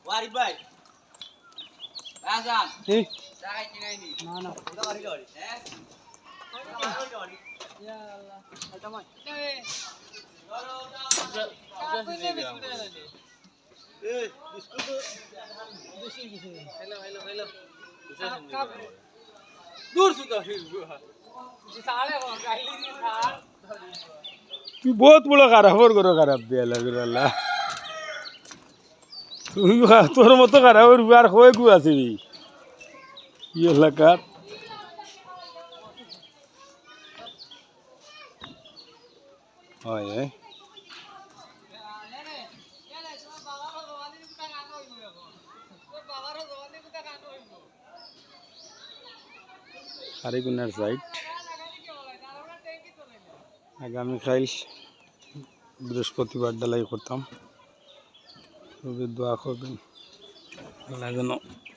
Warid bhai. Azan. ঠিক Jagai kinai ni. না না Udah warid warid. Ya Allah. Altamai. Biscuit hello hello hello दूर सुधा साले हो गाइली जी सार তুই বহুত বড় খারাপ ওর গরো খারাপ দিয়া লাগে আল্লাহ তুই তোর মতো খারাপ ওর আর হয়ে গু আছিস এই এলাকার হয় হারিগুনার সাইড আগামীকাল বৃহস্পতিবার ডালাই করতাম খুবই দোয়া করবেন আল্লাহ যেন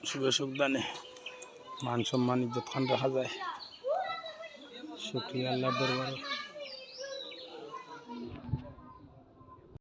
শুভ সুখদানে মান সম্মান ইজ্জত খান রাখা যায় শুক্রিয়া আল্লাহ দরবারে